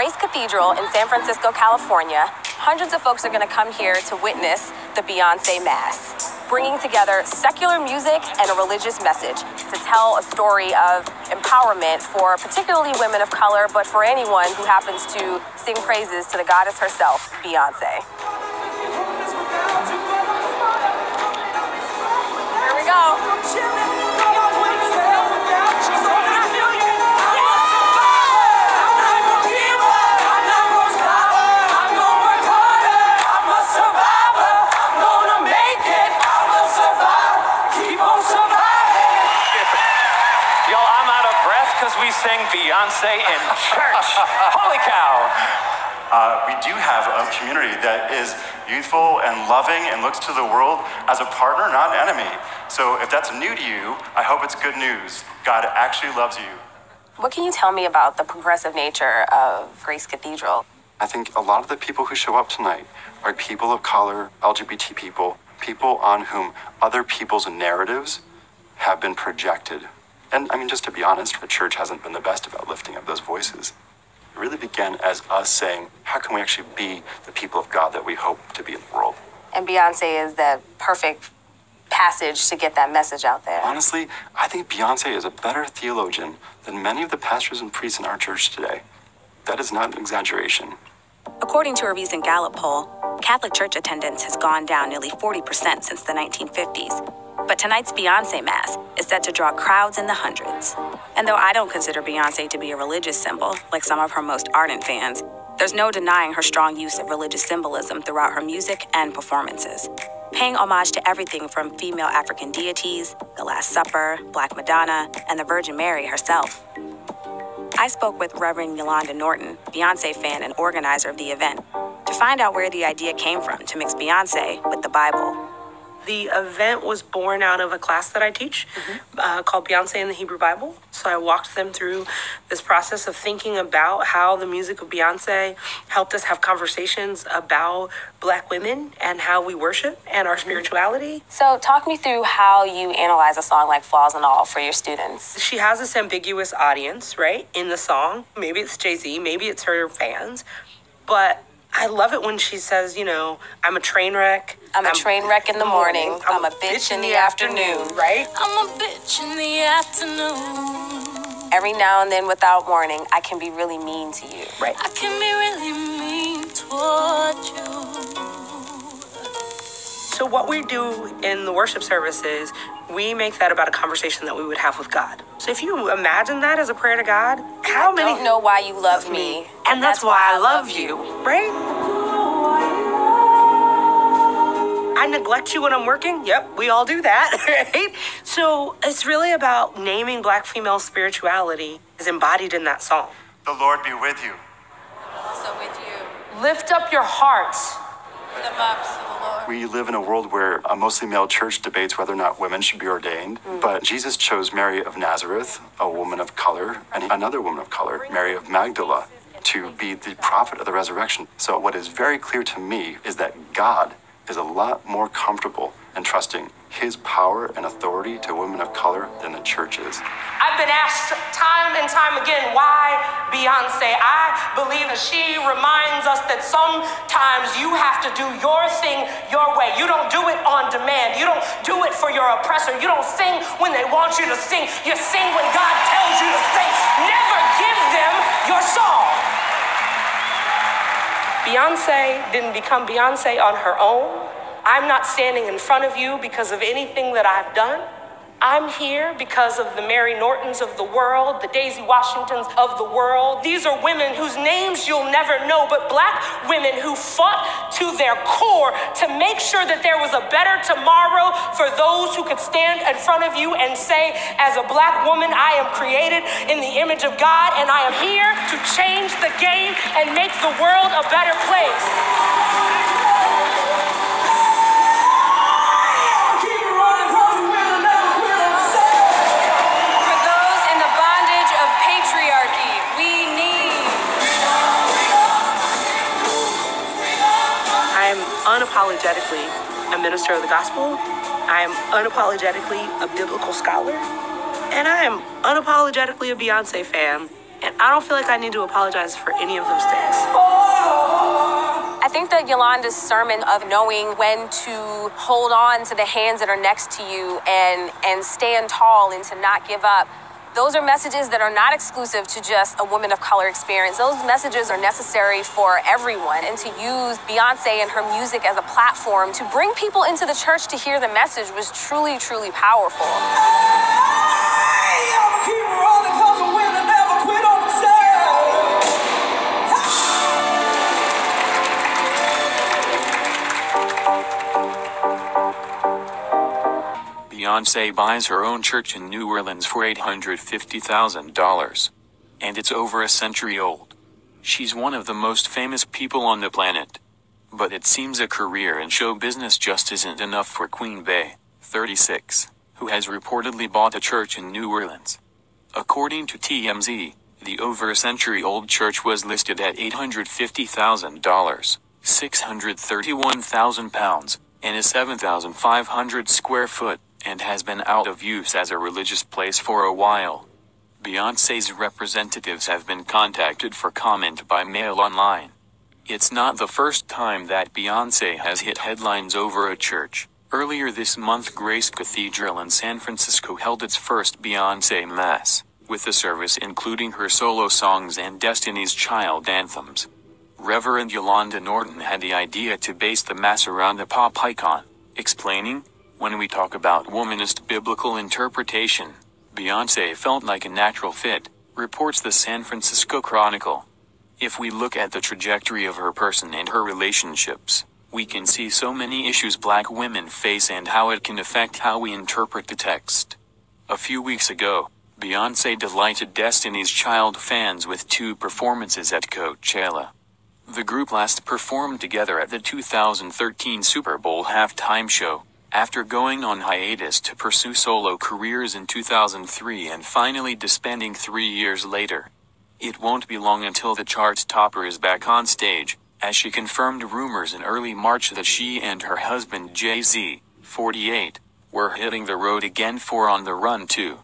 Grace Cathedral in San Francisco, California, hundreds of folks are going to come here to witness the Beyonce Mass, bringing together secular music and a religious message to tell a story of empowerment for particularly women of color, but for anyone who happens to sing praises to the goddess herself, Beyonce. Here we go. We sing Beyonce in church. Holy cow. We do have a community that is youthful and loving and looks to the world as a partner, not enemy. So if that's new to you, I hope it's good news. God actually loves you. What can you tell me about the progressive nature of Grace Cathedral? I think a lot of the people who show up tonight are people of color, LGBT people, people on whom other people's narratives have been projected. And I mean, just to be honest, the church hasn't been the best about lifting up those voices. It really began as us saying, how can we actually be the people of God that we hope to be in the world? And Beyonce is the perfect passage to get that message out there. Honestly, I think Beyonce is a better theologian than many of the pastors and priests in our church today. That is not an exaggeration. According to a recent Gallup poll, Catholic church attendance has gone down nearly 40% since the 1950s. But tonight's Beyonce Mass is set to draw crowds in the hundreds. And though I don't consider Beyonce to be a religious symbol, like some of her most ardent fans, there's no denying her strong use of religious symbolism throughout her music and performances, paying homage to everything from female African deities, the Last Supper, Black Madonna, and the Virgin Mary herself. I spoke with Reverend Yolanda Norton, Beyonce fan and organizer of the event, to find out where the idea came from to mix Beyonce with the Bible. The event was born out of a class that I teach called Beyonce in the Hebrew Bible. So I walked them through this process of thinking about how the music of Beyonce helped us have conversations about Black women and how we worship and our spirituality. So talk me through how you analyze a song like Flaws and All for your students. She has this ambiguous audience, right, in the song. Maybe it's Jay-Z, maybe it's her fans, but I love it when she says, you know, I'm a train wreck. I'm a train wreck in the morning. I'm a bitch in the afternoon, right? I'm a bitch in the afternoon. Every now and then, without warning, I can be really mean to you. Right. I can be really mean toward you. So what we do in the worship services, we make that about a conversation that we would have with God. So if you imagine that as a prayer to God, how many... I don't know why you love me. And that's why I love you, right? I neglect you when I'm working? Yep, we all do that, right? So it's really about naming Black female spirituality is embodied in that song. The Lord be with you. Also with you. Lift up your hearts. Lift them up to the Lord. We live in a world where a mostly male church debates whether or not women should be ordained. But Jesus chose Mary of Nazareth, a woman of color, and another woman of color, Mary of Magdala, to be the prophet of the resurrection. So what is very clear to me is that God is a lot more comfortable entrusting his power and authority to women of color than the church is. I've been asked time and time again, why Beyonce? I believe that she reminds us that sometimes you have to do your thing your way. You don't do it on demand. You don't do it for your oppressor. You don't sing when they want you to sing. You sing when God tells you to sing. Never give them your song. Beyonce didn't become Beyonce on her own. I'm not standing in front of you because of anything that I've done. I'm here because of the Mary Nortons of the world, the Daisy Washingtons of the world. These are women whose names you'll never know, but Black women who fought to their core to make sure that there was a better tomorrow for those who could stand in front of you and say, as a Black woman, I am created in the image of God, and I am here to change the game and make the world a better place. Unapologetically a minister of the gospel. I am unapologetically a biblical scholar. And I am unapologetically a Beyonce fan. And I don't feel like I need to apologize for any of those things. I think that Yolanda's sermon of knowing when to hold on to the hands that are next to you and stand tall and to not give up, those are messages that are not exclusive to just a woman of color experience. Those messages are necessary for everyone. And to use Beyonce and her music as a platform to bring people into the church to hear the message was truly, truly powerful. Beyonce buys her own church in New Orleans for $850,000. And it's over a century old. She's one of the most famous people on the planet. But it seems a career in show business just isn't enough for Queen Bey, 36, who has reportedly bought a church in New Orleans. According to TMZ, the over a century-old church was listed at $850,000, 631,000 pounds, and is 7,500 square foot, and has been out of use as a religious place for a while. Beyonce's representatives have been contacted for comment by Mail Online. It's not the first time that Beyonce has hit headlines over a church. Earlier this month, Grace Cathedral in San Francisco held its first Beyonce Mass, with the service including her solo songs and Destiny's Child anthems. Reverend Yolanda Norton had the idea to base the Mass around the pop icon, explaining, "When we talk about womanist biblical interpretation, Beyonce felt like a natural fit," reports the San Francisco Chronicle. "If we look at the trajectory of her person and her relationships, we can see so many issues Black women face and how it can affect how we interpret the text." A few weeks ago, Beyonce delighted Destiny's Child fans with 2 performances at Coachella. The group last performed together at the 2013 Super Bowl halftime show, after going on hiatus to pursue solo careers in 2003 and finally disbanding 3 years later. It won't be long until the chart topper is back on stage, as she confirmed rumors in early March that she and her husband Jay-Z, 48, were hitting the road again for On the Run 2.